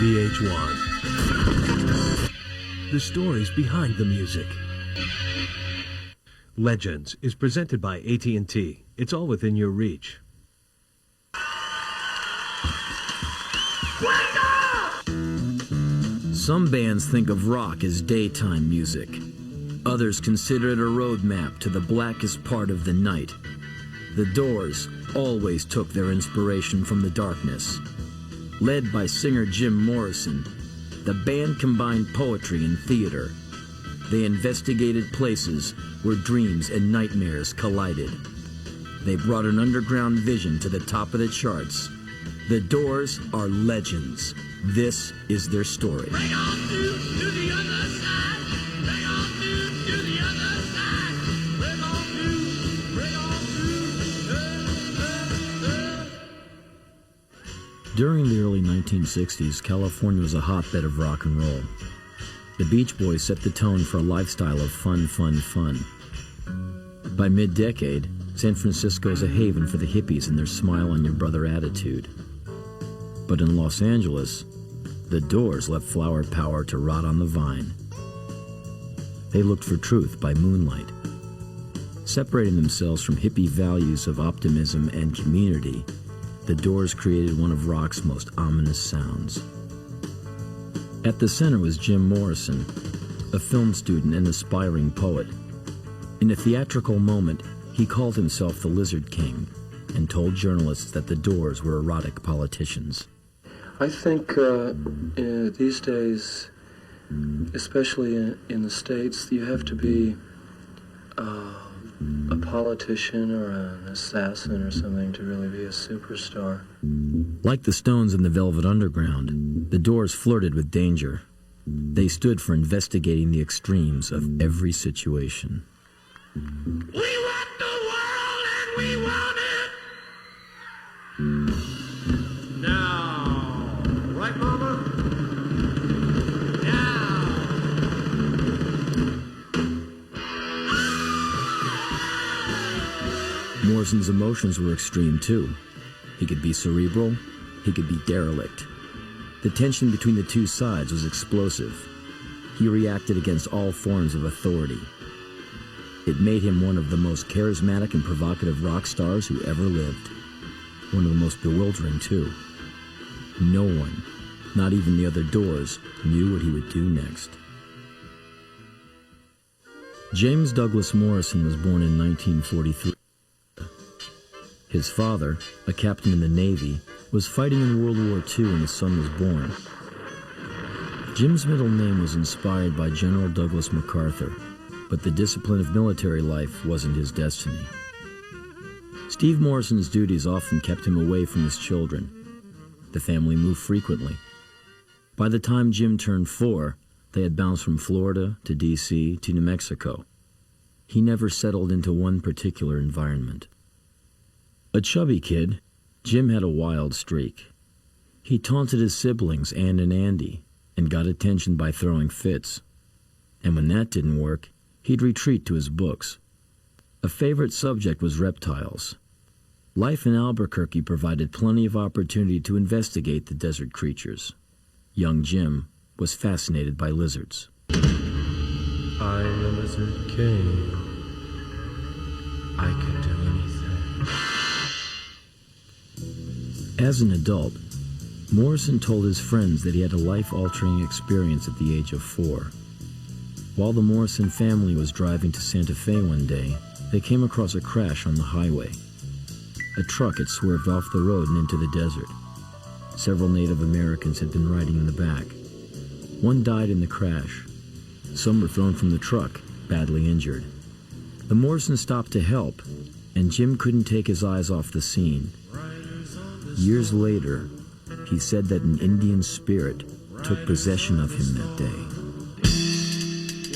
VH1. The stories behind the music. Legends is presented by AT&T. It's all within your reach. Wake up! Some bands think of rock as daytime music. Others consider it a roadmap to the blackest part of the night. The Doors always took their inspiration from the darkness. Led by singer Jim Morrison, the band combined poetry and theater. They investigated places where dreams and nightmares collided. They brought an underground vision to the top of the charts. The Doors are legends. This is their story. Bring on through to the other side. Bring on through to the other side. Bring on through. Bring on through. During the early 1960s, California was a hotbed of rock and roll. The Beach Boys set the tone for a lifestyle of fun, fun, fun. By mid-decade, San Francisco is a haven for the hippies and their smile-on-your-brother attitude. But in Los Angeles, the Doors left flower power to rot on the vine. They looked for truth by moonlight. Separating themselves from hippie values of optimism and community, the Doors created one of rock's most ominous sounds. At the center was Jim Morrison, a film student and aspiring poet. In a theatrical moment, he called himself the Lizard King and told journalists that the Doors were erotic politicians. I think these days, especially in the States, you have to be a politician or an assassin or something to really be a superstar. Like the Stones and the Velvet Underground, the Doors flirted with danger. They stood for investigating the extremes of every situation. We want the world and we want it now. Right, Mama? Now. Morrison's emotions were extreme too. He could be cerebral, he could be derelict. The tension between the two sides was explosive. He reacted against all forms of authority. It made him one of the most charismatic and provocative rock stars who ever lived. One of the most bewildering, too. No one, not even the other Doors, knew what he would do next. James Douglas Morrison was born in 1943. His father, a captain in the Navy, was fighting in World War II when his son was born. Jim's middle name was inspired by General Douglas MacArthur, but the discipline of military life wasn't his destiny. Steve Morrison's duties often kept him away from his children. The family moved frequently. By the time Jim turned 4, they had bounced from Florida to D.C. to New Mexico. He never settled into one particular environment. A chubby kid, Jim had a wild streak. He taunted his siblings, Ann and Andy, and got attention by throwing fits. And when that didn't work, he'd retreat to his books. A favorite subject was reptiles. Life in Albuquerque provided plenty of opportunity to investigate the desert creatures. Young Jim was fascinated by lizards. I'm the Lizard King. I can do anything. As an adult, Morrison told his friends that he had a life-altering experience at the age of 4. While the Morrison family was driving to Santa Fe one day, they came across a crash on the highway. A truck had swerved off the road and into the desert. Several Native Americans had been riding in the back. One died in the crash. Some were thrown from the truck, badly injured. The Morrisons stopped to help, and Jim couldn't take his eyes off the scene. Years later, he said that an Indian spirit took possession of him that day.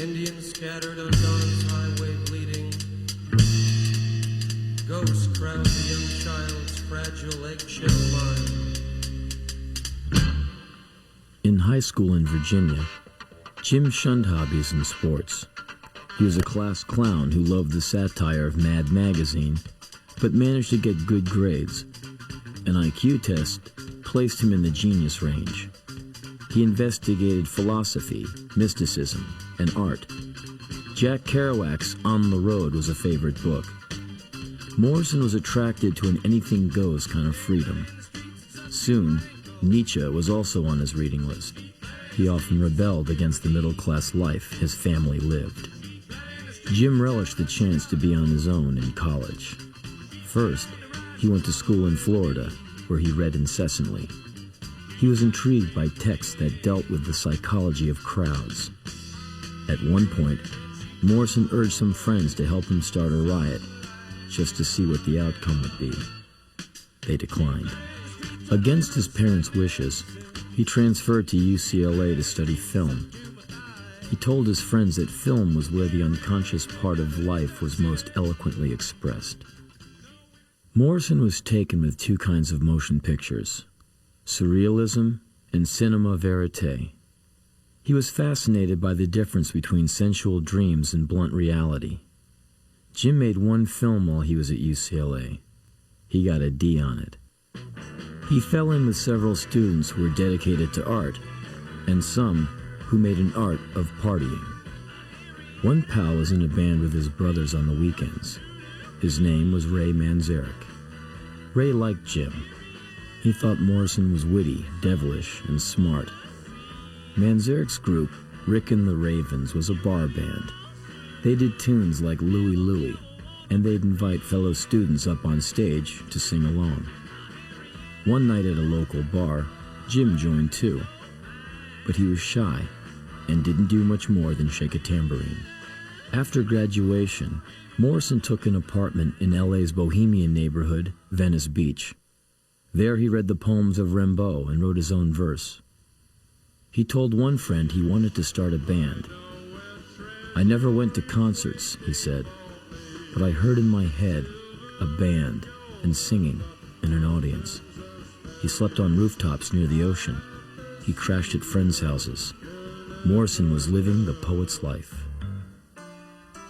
Indians scattered on Dawn's highway bleeding. Ghosts crowd the young child's fragile eggshell mind. In high school in Virginia, Jim shunned hobbies and sports. He was a class clown who loved the satire of Mad Magazine, but managed to get good grades. An IQ test placed him in the genius range. He investigated philosophy, mysticism, and art. Jack Kerouac's On the Road was a favorite book. Morrison was attracted to an anything-goes kind of freedom. Soon, Nietzsche was also on his reading list. He often rebelled against the middle-class life his family lived. Jim relished the chance to be on his own in college. First, he went to school in Florida, where he read incessantly. He was intrigued by texts that dealt with the psychology of crowds. At one point, Morrison urged some friends to help him start a riot, just to see what the outcome would be. They declined. Against his parents' wishes, he transferred to UCLA to study film. He told his friends that film was where the unconscious part of life was most eloquently expressed. Morrison was taken with two kinds of motion pictures, surrealism and cinema verite. He was fascinated by the difference between sensual dreams and blunt reality. Jim made one film while he was at UCLA. He got a D on it. He fell in with several students who were dedicated to art, and some who made an art of partying. One pal was in a band with his brothers on the weekends. His name was Ray Manzarek. Ray liked Jim. He thought Morrison was witty, devilish, and smart. Manzarek's group, Rick and the Ravens, was a bar band. They did tunes like Louie Louie, and they'd invite fellow students up on stage to sing along. One night at a local bar, Jim joined too, but he was shy and didn't do much more than shake a tambourine. After graduation, Morrison took an apartment in LA's bohemian neighborhood, Venice Beach. There he read the poems of Rimbaud and wrote his own verse. He told one friend he wanted to start a band. "I never went to concerts," he said, "but I heard in my head a band and singing and an audience." He slept on rooftops near the ocean. He crashed at friends' houses. Morrison was living the poet's life.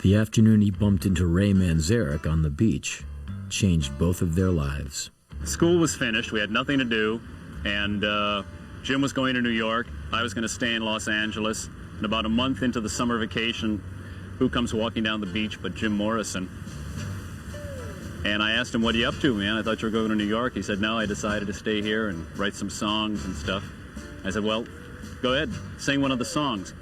The afternoon he bumped into Ray Manzarek on the beach changed both of their lives. School was finished. We had nothing to do, and Jim was going to New York. I was going to stay in Los Angeles. And about a month into the summer vacation, who comes walking down the beach but Jim Morrison? And I asked him, "What are you up to, man? I thought you were going to New York." He said, "No, I decided to stay here and write some songs and stuff." I said, "Well, go ahead, sing one of the songs."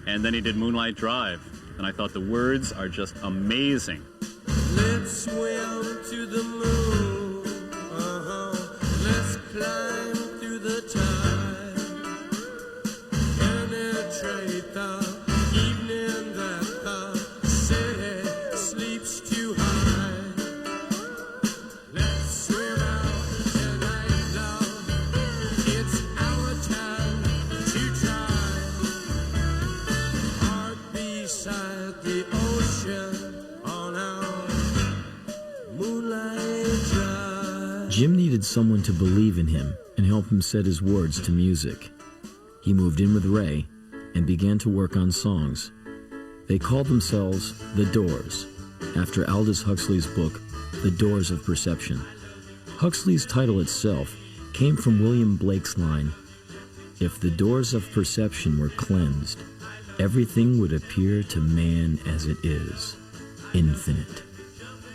And then he did Moonlight Drive. And I thought the words are just amazing. Let's swim to the moon. Let's climb through the tide. Penetrate the evening that the city sleeps too high. Let's swim out tonight, love. It's our time to try. Heart beside the ocean on our moonlight drive. Jim needed someone to believe in him and help him set his words to music. He moved in with Ray and began to work on songs. They called themselves The Doors, after Aldous Huxley's book, The Doors of Perception. Huxley's title itself came from William Blake's line, "If the doors of perception were cleansed, everything would appear to man as it is, infinite."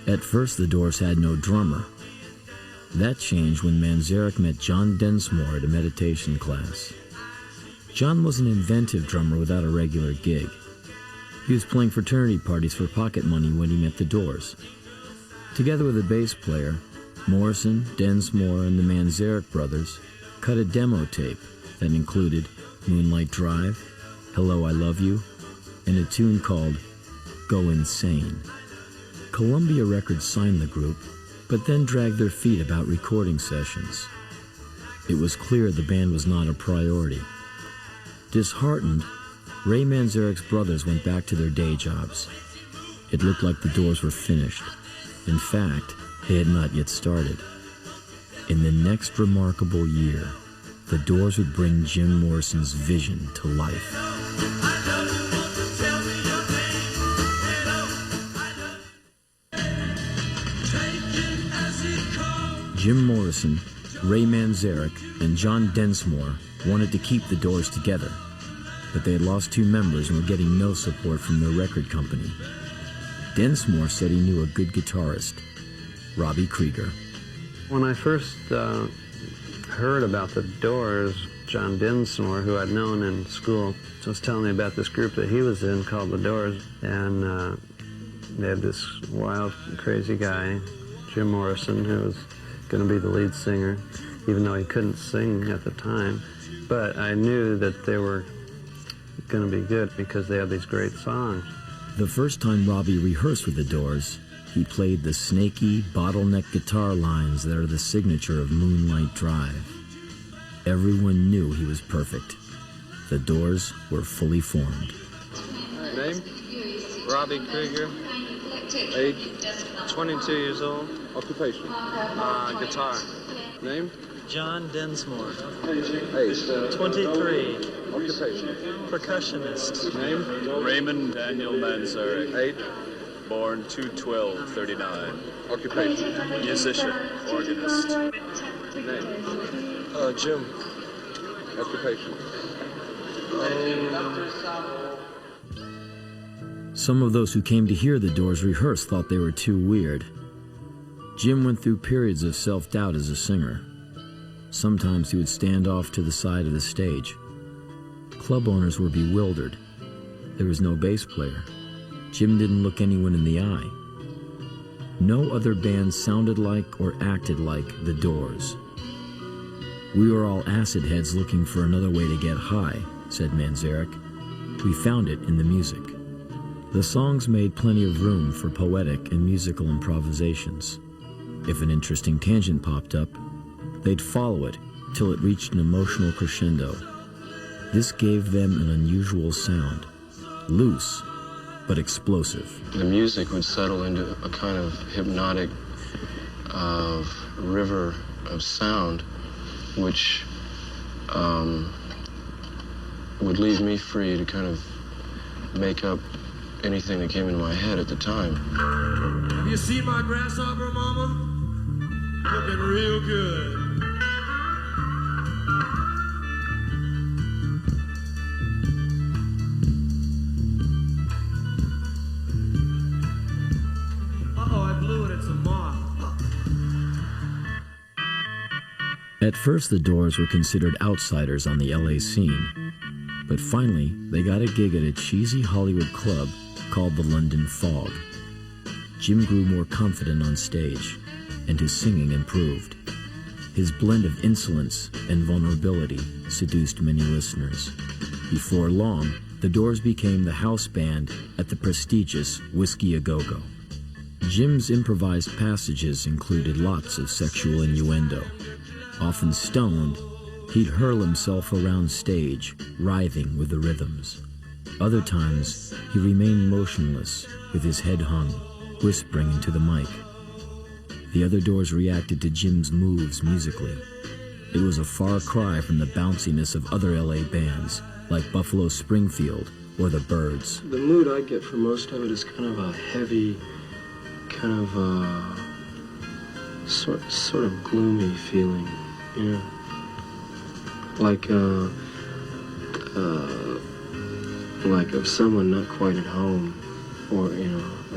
At first, the Doors had no drummer. That changed when Manzarek met John Densmore at a meditation class. John was an inventive drummer without a regular gig. He was playing fraternity parties for pocket money when he met the Doors. Together with a bass player, Morrison, Densmore, and the Manzarek brothers cut a demo tape that included Moonlight Drive, Hello, I Love You, and a tune called Go Insane. Columbia Records signed the group, but then dragged their feet about recording sessions. It was clear the band was not a priority. Disheartened, Ray Manzarek's brothers went back to their day jobs. It looked like the Doors were finished. In fact, they had not yet started. In the next remarkable year, the Doors would bring Jim Morrison's vision to life. Jim Morrison, Ray Manzarek, and John Densmore wanted to keep the Doors together, but they had lost 2 members and were getting no support from their record company. Densmore said he knew a good guitarist, Robbie Krieger. When I first heard about the Doors, John Densmore, who I'd known in school, was telling me about this group that he was in called the Doors, and they had this wild, crazy guy, Jim Morrison, who was going to be the lead singer, even though he couldn't sing at the time. But I knew that they were going to be good because they had these great songs. The first time Robbie rehearsed with the Doors, he played the snaky, bottleneck guitar lines that are the signature of Moonlight Drive. Everyone knew he was perfect. The Doors were fully formed. Name? Robbie Krieger. Age? 22 years old. Occupation? Guitar. Name? John Densmore. Age? 23. Occupation? Percussionist. Name? Raymond Daniel Manzarek. Age? Born 2/12/39. Occupation? Musician, organist. Name? Jim. Occupation? Some of those who came to hear the Doors rehearse thought they were too weird. Jim went through periods of self-doubt as a singer. Sometimes he would stand off to the side of the stage. Club owners were bewildered. There was no bass player. Jim didn't look anyone in the eye. No other band sounded like or acted like the Doors. "We were all acid heads looking for another way to get high," said Manzarek. "We found it in the music." The songs made plenty of room for poetic and musical improvisations. If an interesting tangent popped up, they'd follow it till it reached an emotional crescendo. This gave them an unusual sound, loose but explosive. The music would settle into a kind of hypnotic river of sound, which would leave me free to kind of make up anything that came into my head at the time. Have you seen my grasshopper, Mama? Looking real good. Uh-oh, I blew it. It's a moth. At first, the Doors were considered outsiders on the LA scene, but finally, they got a gig at a cheesy Hollywood club called the London Fog. Jim grew more confident on stage, and his singing improved. His blend of insolence and vulnerability seduced many listeners. Before long, the Doors became the house band at the prestigious Whiskey A Go-Go. Jim's improvised passages included lots of sexual innuendo. Often stoned, he'd hurl himself around stage, writhing with the rhythms. Other times, he remained motionless, with his head hung, whispering into the mic. The other Doors reacted to Jim's moves musically. It was a far cry from the bounciness of other LA bands, like Buffalo Springfield or the Byrds. The mood I get from most of it is kind of a heavy, kind of sort of gloomy feeling, you know, like of someone not quite at home, or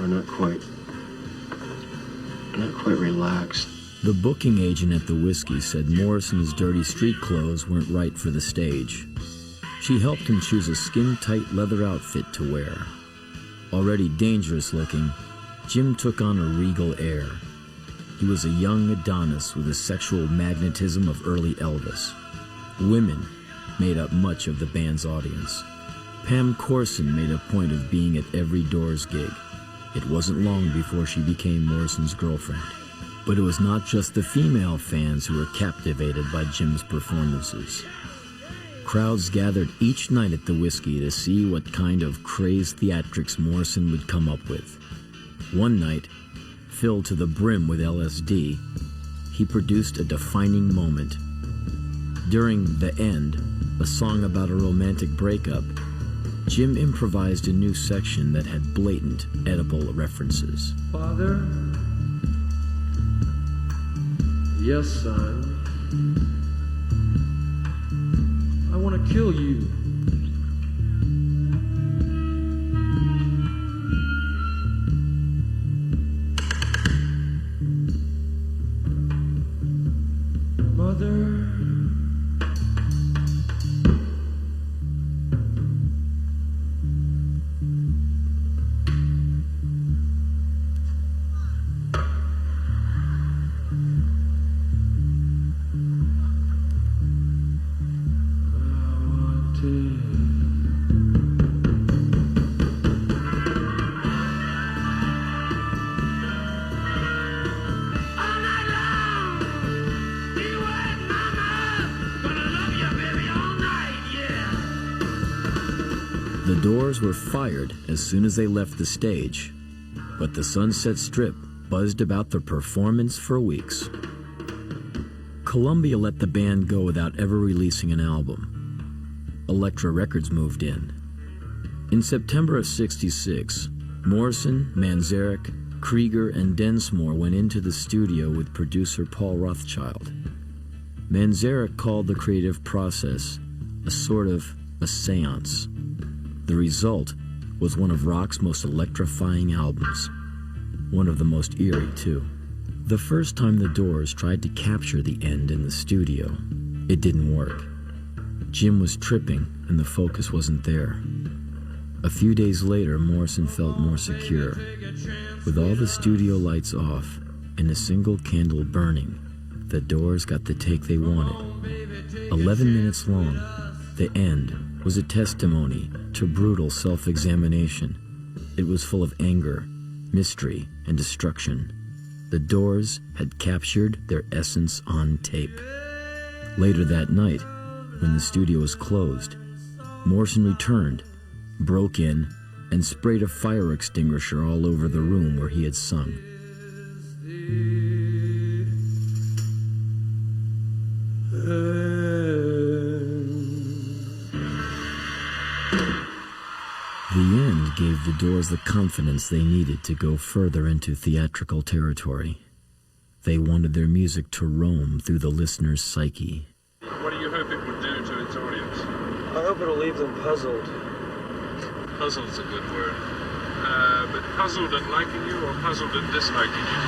or not quite relaxed. The booking agent at the Whiskey said Morrison's dirty street clothes weren't right for the stage. She helped him choose a skin-tight leather outfit to wear. Already dangerous looking, Jim took on a regal air. He was a young Adonis with the sexual magnetism of early Elvis. Women made up much of the band's audience. Pam Corson made a point of being at every Doors gig. It wasn't long before she became Morrison's girlfriend. But it was not just the female fans who were captivated by Jim's performances. Crowds gathered each night at the Whiskey to see what kind of crazed theatrics Morrison would come up with. One night, filled to the brim with LSD, he produced a defining moment. During The End, a song about a romantic breakup, Jim improvised a new section that had blatant edible references. Father? Yes, son. gonna kill you. Mother. The Doors were fired as soon as they left the stage, but the Sunset Strip buzzed about their performance for weeks. Columbia let the band go without ever releasing an album. Elektra Records moved in. In September of '66, Morrison, Manzarek, Krieger, and Densmore went into the studio with producer Paul Rothchild. Manzarek called the creative process a sort of a seance. The result was one of rock's most electrifying albums. One of the most eerie, too. The first time the Doors tried to capture the end in the studio, it didn't work. Jim was tripping and the focus wasn't there. A few days later, Morrison felt more secure. With all the studio lights off and a single candle burning, the Doors got the take they wanted. 11 minutes long, the end was a testimony to brutal self-examination. It was full of anger, mystery, and destruction. The Doors had captured their essence on tape. Later that night, when the studio was closed, Morrison returned, broke in, and sprayed a fire extinguisher all over the room where he had sung. The end gave the Doors the confidence they needed to go further into theatrical territory. They wanted their music to roam through the listener's psyche. What do you hope it would do to its audience? I hope it'll leave them puzzled. Puzzled's a good word. But puzzled at liking you or puzzled at disliking you?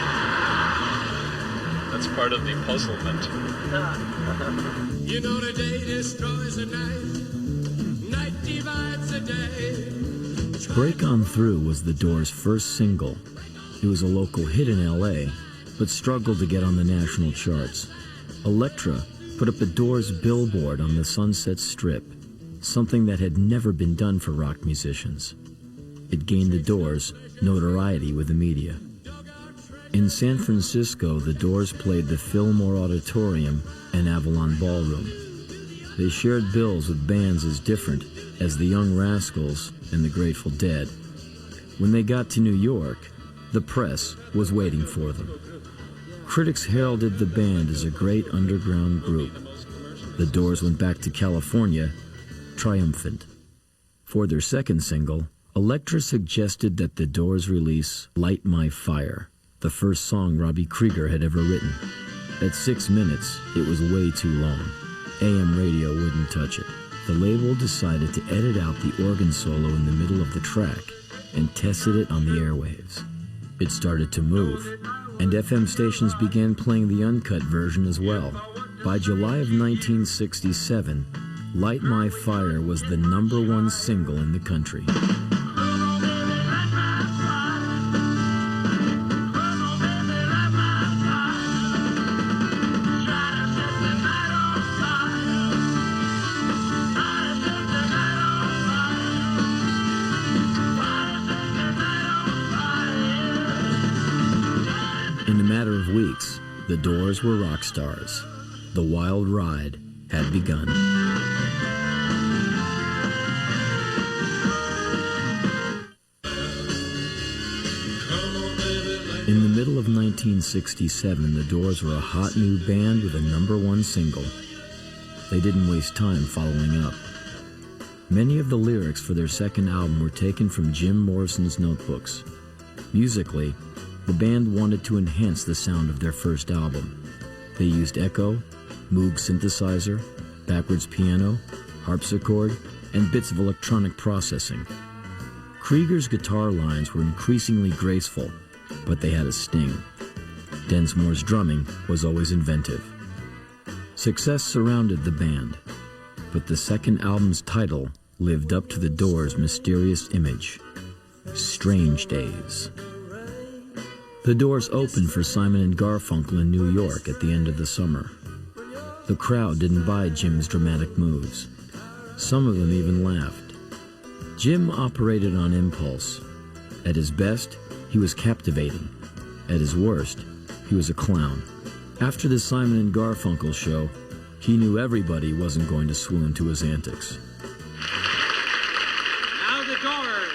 That's part of the puzzlement. You know the day destroys the night, night divides the day. Break On Through was the Doors' first single. It was a local hit in LA, but struggled to get on the national charts. Elektra put up a Doors billboard on the Sunset Strip, something that had never been done for rock musicians. It gained the Doors notoriety with the media. In San Francisco, the Doors played the Fillmore Auditorium and Avalon Ballroom. They shared bills with bands as different as the Young Rascals and the Grateful Dead. When they got to New York, the press was waiting for them. Critics heralded the band as a great underground group. The Doors went back to California triumphant. For their second single, Elektra suggested that the Doors release Light My Fire, the first song Robbie Krieger had ever written. At 6 minutes, it was way too long. AM radio wouldn't touch it. The label decided to edit out the organ solo in the middle of the track and tested it on the airwaves. It started to move, and FM stations began playing the uncut version as well. By July of 1967, Light My Fire was the #1 single in the country. In a matter of weeks, the Doors were rock stars. The wild ride had begun. In the middle of 1967, the Doors were a hot new band with a #1 single. They didn't waste time following up. Many of the lyrics for their second album were taken from Jim Morrison's notebooks. Musically, the band wanted to enhance the sound of their first album. They used echo, Moog synthesizer, backwards piano, harpsichord, and bits of electronic processing. Krieger's guitar lines were increasingly graceful, but they had a sting. Densmore's drumming was always inventive. Success surrounded the band, but the second album's title lived up to the Doors' mysterious image, Strange Days. The Doors opened for Simon and Garfunkel in New York at the end of the summer. The crowd didn't buy Jim's dramatic moves. Some of them even laughed. Jim operated on impulse. At his best, he was captivating. At his worst, he was a clown. After the Simon and Garfunkel show, he knew everybody wasn't going to swoon to his antics. Now the Doors.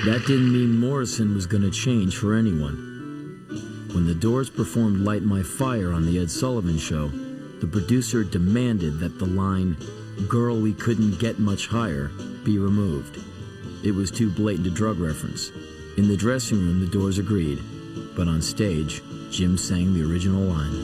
That didn't mean Morrison was going to change for anyone. When the Doors performed Light My Fire on the Ed Sullivan Show, the producer demanded that the line, "Girl, we couldn't get much higher," be removed. It was too blatant a drug reference. In the dressing room, the Doors agreed, but on stage, Jim sang the original line.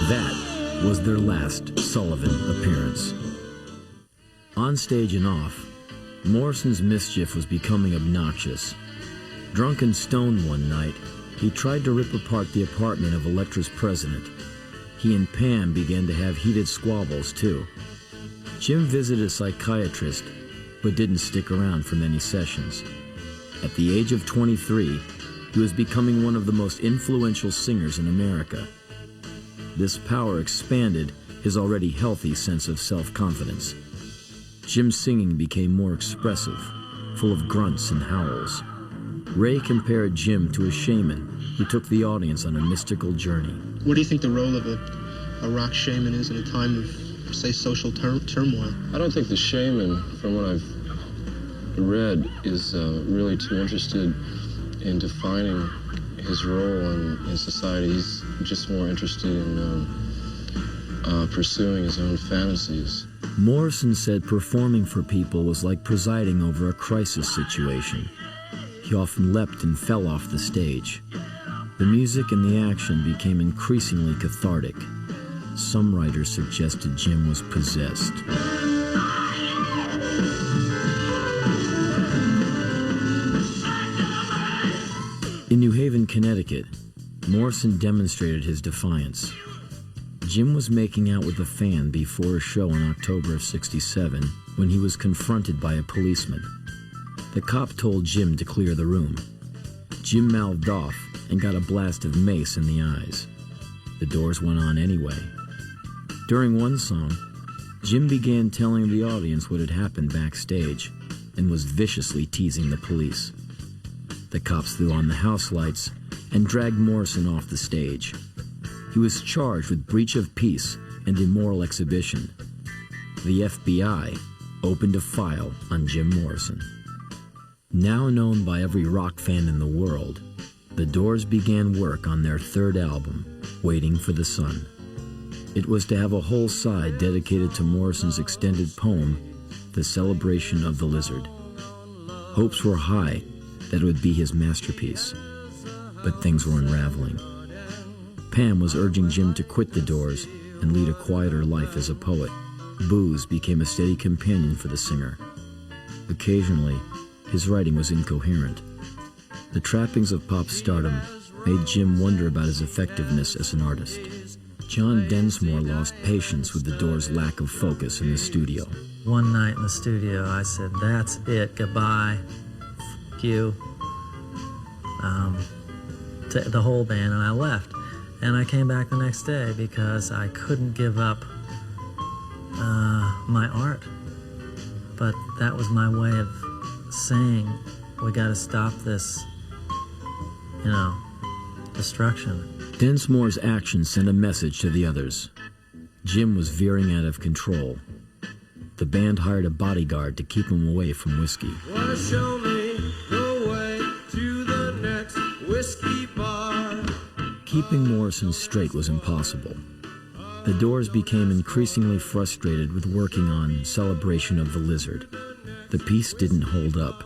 That was their last Sullivan appearance. On stage and off, Morrison's mischief was becoming obnoxious. Drunk and stoned one night, he tried to rip apart the apartment of Elektra's president. He and Pam began to have heated squabbles, too. Jim visited a psychiatrist, but didn't stick around for many sessions. At the age of 23, he was becoming one of the most influential singers in America. This power expanded his already healthy sense of self-confidence. Jim's singing became more expressive, full of grunts and howls. Ray compared Jim to a shaman who took the audience on a mystical journey. What do you think the role of a rock shaman is in a time of, say, social turmoil? I don't think the shaman, from what I've read, is really too interested in defining his role in society. He's just more interested in pursuing his own fantasies. Morrison said performing for people was like presiding over a crisis situation. He often leapt and fell off the stage. The music and the action became increasingly cathartic. Some writers suggested Jim was possessed. In New Haven, Connecticut, Morrison demonstrated his defiance. Jim was making out with a fan before a show in October of '67 when he was confronted by a policeman. The cop told Jim to clear the room. Jim mouthed off and got a blast of mace in the eyes. The Doors went on anyway. During one song, Jim began telling the audience what had happened backstage and was viciously teasing the police. The cops threw on the house lights and dragged Morrison off the stage. He was charged with breach of peace and immoral exhibition. The FBI opened a file on Jim Morrison. Now known by every rock fan in the world, the Doors began work on their third album, Waiting for the Sun. It was to have a whole side dedicated to Morrison's extended poem, The Celebration of the Lizard. Hopes were high that it would be his masterpiece, but things were unraveling. Pam was urging Jim to quit the Doors and lead a quieter life as a poet. Booze became a steady companion for the singer. Occasionally, his writing was incoherent. The trappings of pop stardom made Jim wonder about his effectiveness as an artist. John Densmore lost patience with the Doors' lack of focus in the studio. One night in the studio, I said, "That's it, goodbye, F you," to the whole band, and I left. And I came back the next day because I couldn't give up my art. But that was my way of saying, we got to stop this, destruction. Densmore's actions sent a message to the others. Jim was veering out of control. The band hired a bodyguard to keep him away from whiskey. Wanna show me the way to the next whiskey bar? Keeping Morrison straight was impossible. The Doors became increasingly frustrated with working on Celebration of the Lizard. The piece didn't hold up.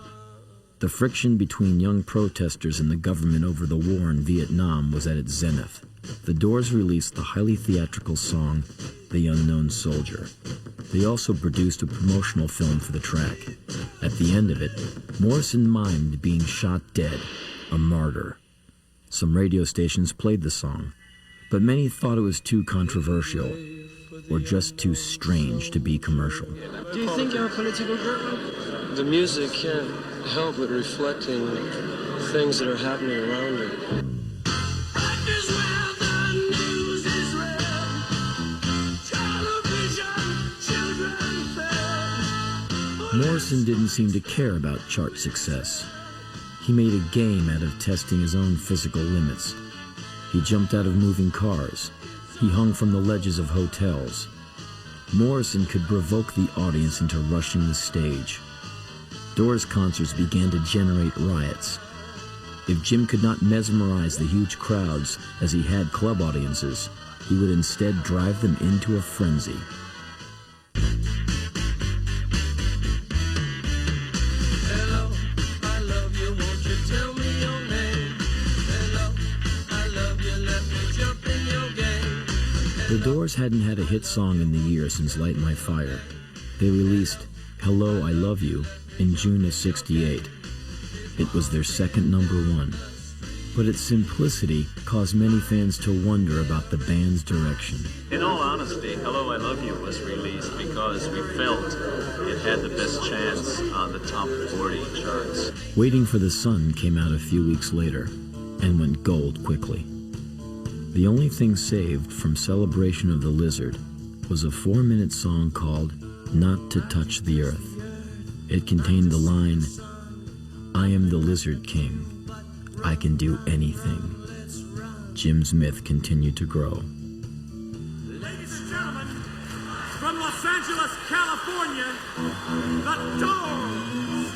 The friction between young protesters and the government over the war in Vietnam was at its zenith. The Doors released the highly theatrical song, The Unknown Soldier. They also produced a promotional film for the track. At the end of it, Morrison mimed being shot dead, a martyr. Some radio stations played the song, but many thought it was too controversial or just too strange to be commercial. Do you think you're a political group? The music can't help but reflecting things that are happening around it. Morrison didn't seem to care about chart success. He made a game out of testing his own physical limits. He jumped out of moving cars. He hung from the ledges of hotels. Morrison could provoke the audience into rushing the stage. Doors concerts began to generate riots. If Jim could not mesmerize the huge crowds as he had club audiences, he would instead drive them into a frenzy. Hello, I love you, won't you tell me your name? Hello, I love you, let me jump in your game. The Doors hadn't had a hit song in the year since Light My Fire. They released Hello, I Love You in June of '68. It was their second #1, but its simplicity caused many fans to wonder about the band's direction. In all honesty, Hello, I Love You was released because we felt it had the best chance on the top 40 charts. Waiting for the Sun came out a few weeks later and went gold quickly. The only thing saved from Celebration of the Lizard was a 4-minute song called Not to Touch the Earth. It contained the line, I am the Lizard King. I can do anything. Jim's myth continued to grow. Ladies and gentlemen, from Los Angeles, California, the Doors!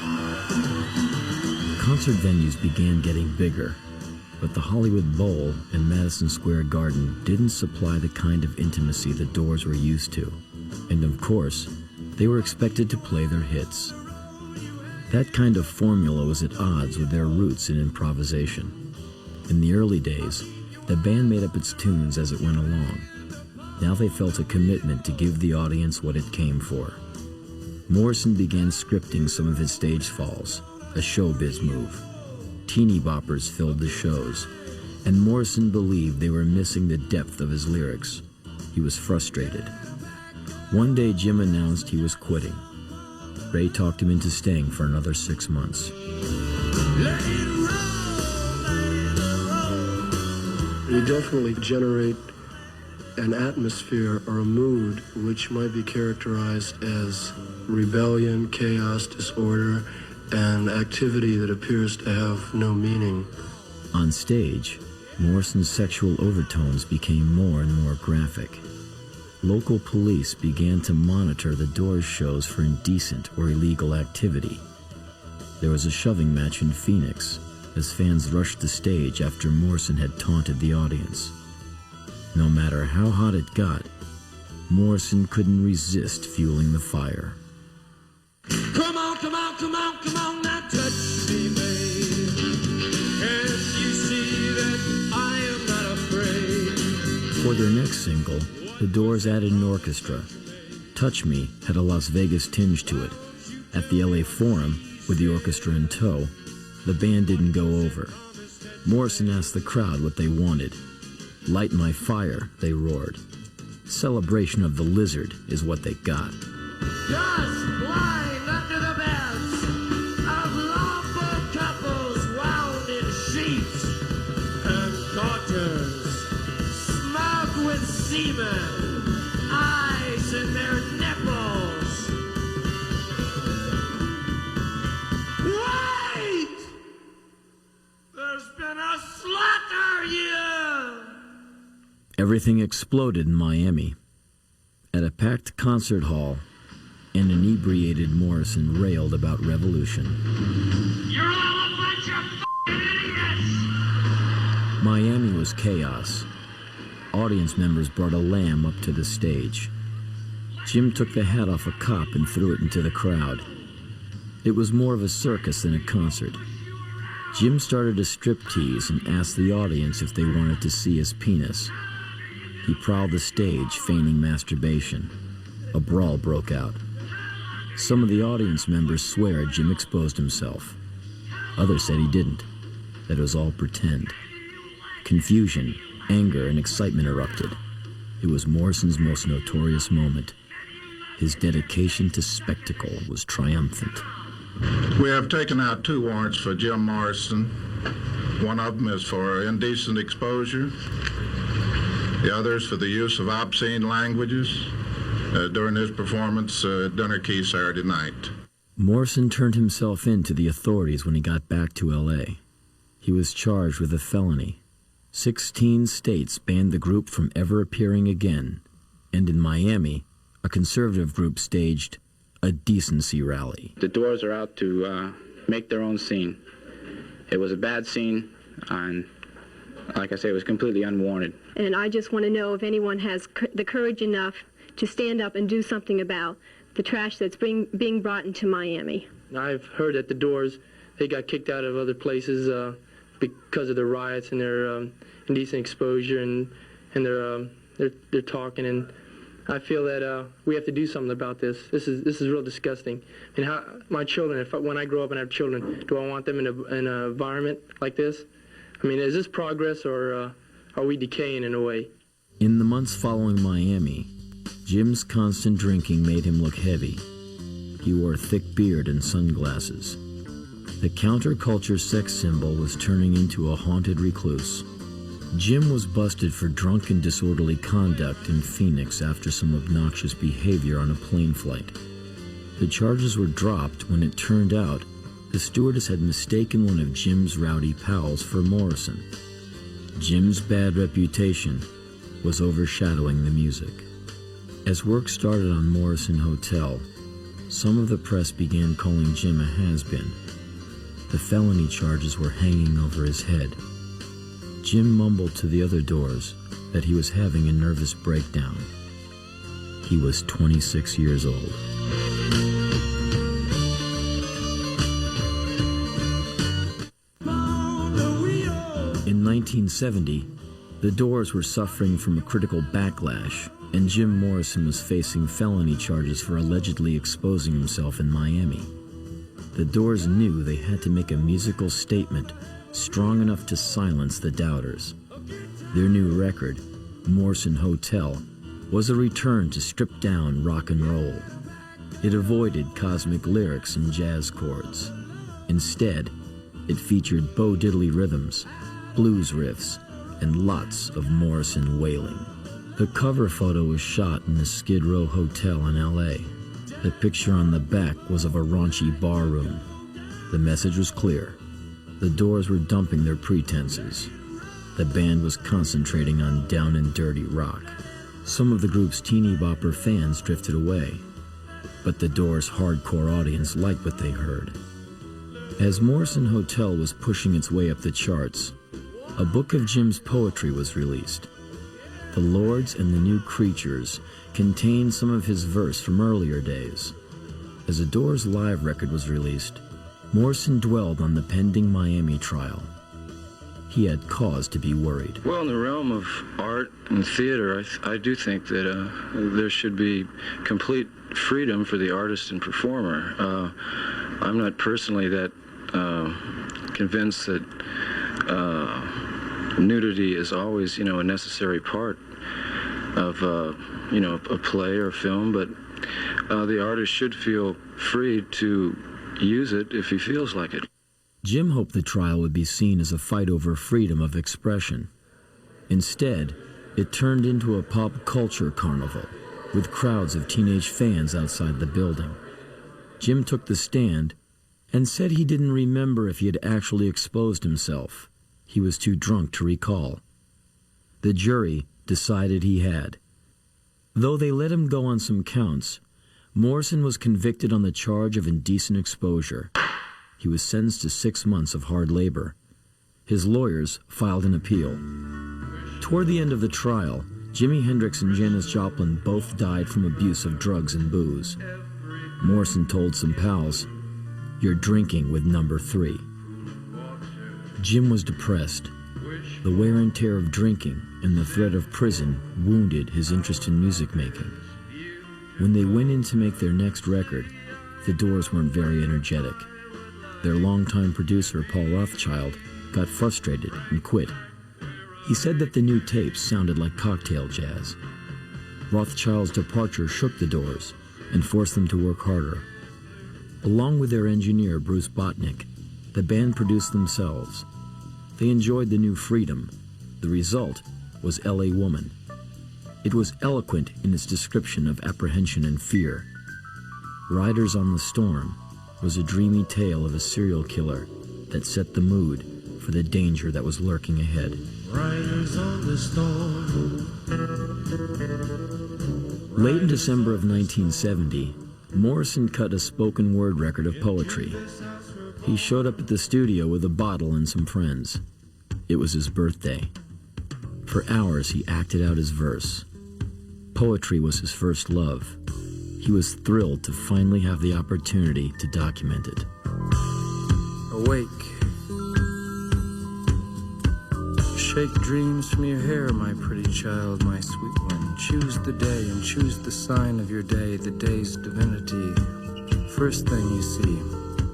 Concert venues began getting bigger, but the Hollywood Bowl and Madison Square Garden didn't supply the kind of intimacy the Doors were used to. And of course, they were expected to play their hits. That kind of formula was at odds with their roots in improvisation. In the early days, the band made up its tunes as it went along. Now they felt a commitment to give the audience what it came for. Morrison began scripting some of his stage falls, a showbiz move. Teeny boppers filled the shows, and Morrison believed they were missing the depth of his lyrics. He was frustrated. One day Jim announced he was quitting. Ray talked him into staying for another 6 months. You definitely generate an atmosphere or a mood which might be characterized as rebellion, chaos, disorder, and activity that appears to have no meaning. On stage, Morrison's sexual overtones became more and more graphic. Local police began to monitor the Doors shows for indecent or illegal activity. There was a shoving match in Phoenix as fans rushed the stage after Morrison had taunted the audience. No matter how hot it got, Morrison couldn't resist fueling the fire. Come on, come on, come on, come on, now touch me, babe. Can't you see that I am not afraid? For their next single, the Doors added an orchestra. Touch Me had a Las Vegas tinge to it. At the LA Forum, with the orchestra in tow, the band didn't go over. Morrison asked the crowd what they wanted. Light My Fire, they roared. Celebration of the Lizard is what they got. Just blind under the beds of lawful couples wound in sheets and garters, smug with semen, eyes in their nipples. Wait! There's been a slaughter here! Everything exploded in Miami. At a packed concert hall, an inebriated Morrison railed about revolution. You're all a bunch of f***ing idiots! Miami was chaos. Audience members brought a lamb up to the stage. Jim took the hat off a cop and threw it into the crowd. It was more of a circus than a concert. Jim started a striptease and asked the audience if they wanted to see his penis. He prowled the stage, feigning masturbation. A brawl broke out. Some of the audience members swear Jim exposed himself. Others said he didn't, that it was all pretend. Confusion, anger, and excitement erupted. It was Morrison's most notorious moment. His dedication to spectacle was triumphant. We have taken out 2 warrants for Jim Morrison. One of them is for indecent exposure. The other is for the use of obscene languages during his performance at Dinner Key Saturday night. Morrison turned himself in to the authorities when he got back to L.A. He was charged with a felony. 16 states banned the group from ever appearing again, and in Miami, a conservative group staged a decency rally. The Doors are out to make their own scene. It was a bad scene, and like I say, it was completely unwarranted. And I just want to know if anyone has the courage enough to stand up and do something about the trash that's being brought into Miami. I've heard that the Doors, they got kicked out of other places because of the riots and their indecent exposure and they're talking, and I feel that we have to do something about this. This is real disgusting. I mean, my children, when I grow up and have children, do I want them in an environment like this? I mean, is this progress or are we decaying in a way? In the months following Miami, Jim's constant drinking made him look heavy. He wore a thick beard and sunglasses. The counterculture sex symbol was turning into a haunted recluse. Jim was busted for drunken disorderly conduct in Phoenix after some obnoxious behavior on a plane flight. The charges were dropped when it turned out the stewardess had mistaken one of Jim's rowdy pals for Morrison. Jim's bad reputation was overshadowing the music. As work started on Morrison Hotel, some of the press began calling Jim a has-been. The felony charges were hanging over his head. Jim mumbled to the other Doors that he was having a nervous breakdown. He was 26 years old. In 1970, the Doors were suffering from a critical backlash, and Jim Morrison was facing felony charges for allegedly exposing himself in Miami. The Doors knew they had to make a musical statement strong enough to silence the doubters. Their new record, Morrison Hotel, was a return to stripped-down rock and roll. It avoided cosmic lyrics and jazz chords. Instead, it featured Bo Diddley rhythms, blues riffs, and lots of Morrison wailing. The cover photo was shot in the Skid Row Hotel in L.A. The picture on the back was of a raunchy bar room. The message was clear. The Doors were dumping their pretenses. The band was concentrating on down and dirty rock. Some of the group's teeny bopper fans drifted away, but the Doors' hardcore audience liked what they heard. As Morrison Hotel was pushing its way up the charts, a book of Jim's poetry was released. The Lords and the New Creatures contained some of his verse from earlier days. As a Doors live record was released, Morrison dwelled on the pending Miami trial. He had cause to be worried. Well, in the realm of art and theater, I do think that there should be complete freedom for the artist and performer. I'm not personally that convinced that nudity is always, a necessary part of, a play or film, but the artist should feel free to use it if he feels like it. Jim hoped the trial would be seen as a fight over freedom of expression. Instead, it turned into a pop culture carnival, with crowds of teenage fans outside the building. Jim took the stand and said he didn't remember if he had actually exposed himself. He was too drunk to recall. The jury decided he had. Though they let him go on some counts, Morrison was convicted on the charge of indecent exposure. He was sentenced to 6 months of hard labor. His lawyers filed an appeal. Toward the end of the trial, Jimi Hendrix and Janis Joplin both died from abuse of drugs and booze. Morrison told some pals, "You're drinking with number 3." Jim was depressed. The wear and tear of drinking and the threat of prison wounded his interest in music making. When they went in to make their next record, the Doors weren't very energetic. Their longtime producer, Paul Rothchild, got frustrated and quit. He said that the new tapes sounded like cocktail jazz. Rothschild's departure shook the Doors and forced them to work harder. Along with their engineer, Bruce Botnick, the band produced themselves. They enjoyed the new freedom. The result was L.A. Woman. It was eloquent in its description of apprehension and fear. Riders on the Storm was a dreamy tale of a serial killer that set the mood for the danger that was lurking ahead. Riders on the storm. Late in December of 1970, Morrison cut a spoken word record of poetry. He showed up at the studio with a bottle and some friends. It was his birthday. For hours he acted out his verse. Poetry was his first love. He was thrilled to finally have the opportunity to document it. Awake. Shake dreams from your hair, my pretty child, my sweet one. Choose the day and choose the sign of your day, the day's divinity. First thing you see.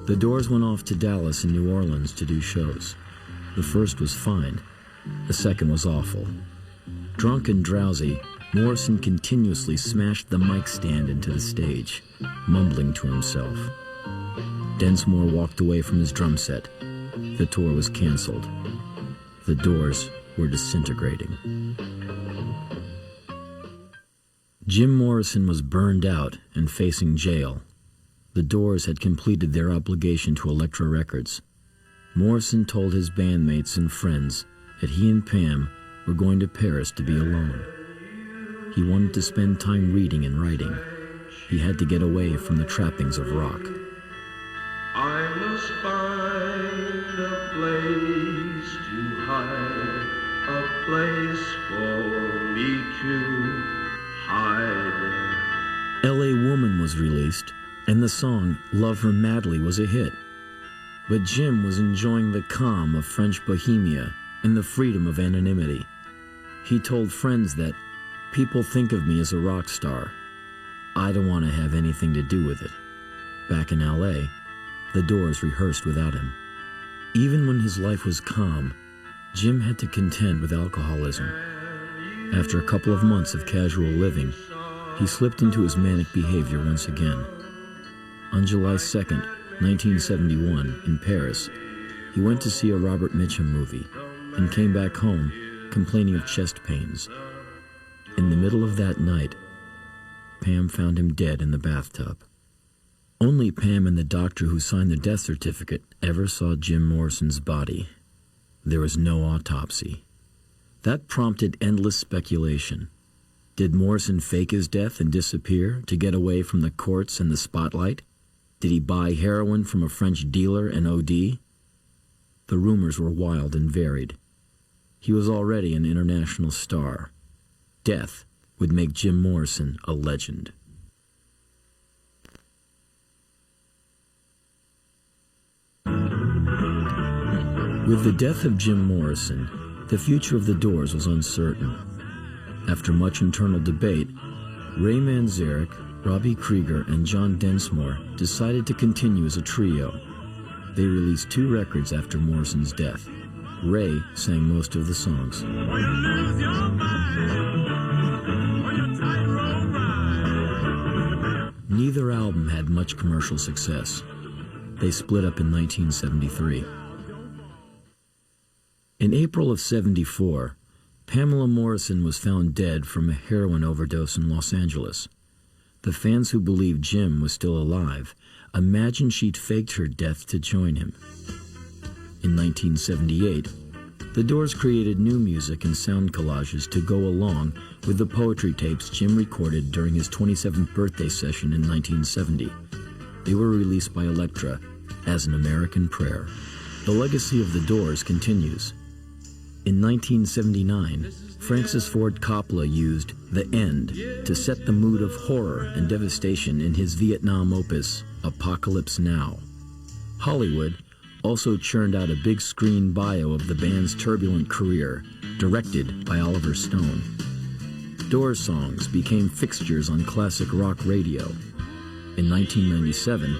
The Doors went off to Dallas and New Orleans to do shows. The first was fine. The second was awful. Drunk and drowsy, Morrison continuously smashed the mic stand into the stage, mumbling to himself. Densmore walked away from his drum set. The tour was canceled. The Doors were disintegrating. Jim Morrison was burned out and facing jail. The Doors had completed their obligation to Elektra Records. Morrison told his bandmates and friends that he and Pam were going to Paris to be alone. He wanted to spend time reading and writing. He had to get away from the trappings of rock. I must find a place to hide, a place for me to hide. L.A. Woman was released, and the song Love Her Madly was a hit. But Jim was enjoying the calm of French Bohemia and the freedom of anonymity. He told friends that, "People think of me as a rock star. I don't want to have anything to do with it." Back in L.A., the Doors rehearsed without him. Even when his life was calm, Jim had to contend with alcoholism. After a couple of months of casual living, he slipped into his manic behavior once again. On July 2nd, 1971, in Paris, he went to see a Robert Mitchum movie and came back home complaining of chest pains. In the middle of that night, Pam found him dead in the bathtub. Only Pam and the doctor who signed the death certificate ever saw Jim Morrison's body. There was no autopsy. That prompted endless speculation. Did Morrison fake his death and disappear to get away from the courts and the spotlight? Did he buy heroin from a French dealer and OD? The rumors were wild and varied. He was already an international star. Death would make Jim Morrison a legend. With the death of Jim Morrison, the future of the Doors was uncertain. After much internal debate, Ray Manzarek, Robbie Krieger, and John Densmore decided to continue as a trio. They released 2 records after Morrison's death. Ray sang most of the songs. Neither album had much commercial success. They split up in 1973. In April of '74, Pamela Morrison was found dead from a heroin overdose in Los Angeles. The fans who believed Jim was still alive imagined she'd faked her death to join him. In 1978, The Doors created new music and sound collages to go along with the poetry tapes Jim recorded during his 27th birthday session in 1970. They were released by Elektra as an American prayer. The legacy of the Doors continues. In 1979, Francis Ford Coppola used The End to set the mood of horror and devastation in his Vietnam opus, Apocalypse Now. Hollywood also churned out a big screen bio of the band's turbulent career, directed by Oliver Stone. Doors songs became fixtures on classic rock radio. In 1997,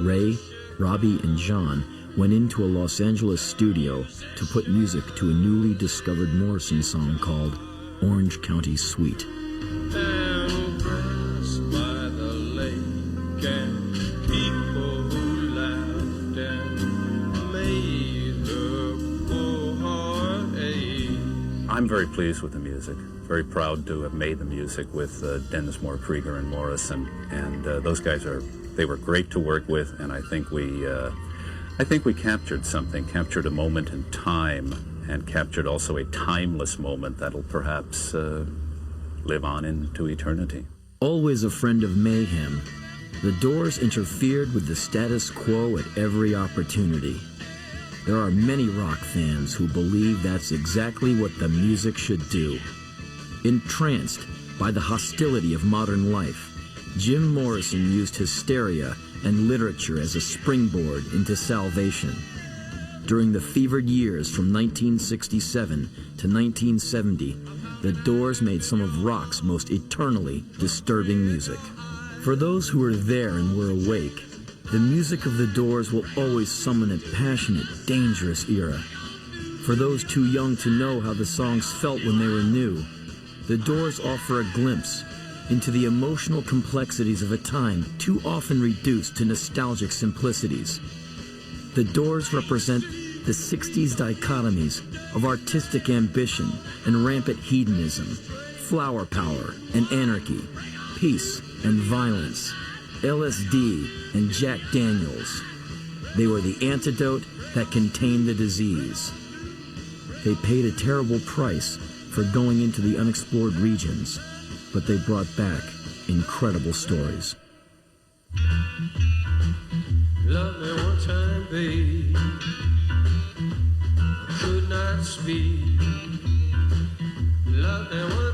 Ray, Robbie, and John went into a Los Angeles studio to put music to a newly discovered Morrison song called Orange County Suite. I'm very pleased with the music. Very proud to have made the music with Densmore, Krieger, and Morrison. And those guys they were great to work with, and I think we captured something, captured a moment in time, and captured also a timeless moment that'll perhaps live on into eternity. Always a friend of mayhem, the Doors interfered with the status quo at every opportunity. There are many rock fans who believe that's exactly what the music should do. Entranced by the hostility of modern life, Jim Morrison used hysteria and literature as a springboard into salvation. During the fevered years from 1967 to 1970, the Doors made some of rock's most eternally disturbing music. For those who were there and were awake, the music of the Doors will always summon a passionate, dangerous era. For those too young to know how the songs felt when they were new, the Doors offer a glimpse into the emotional complexities of a time too often reduced to nostalgic simplicities. The Doors represent the 60s dichotomies of artistic ambition and rampant hedonism, flower power and anarchy, peace and violence, LSD and Jack Daniels. They were the antidote that contained the disease. They paid a terrible price for going into the unexplored regions, but they brought back incredible stories. Love me one time, babe. I could not speak. Love me one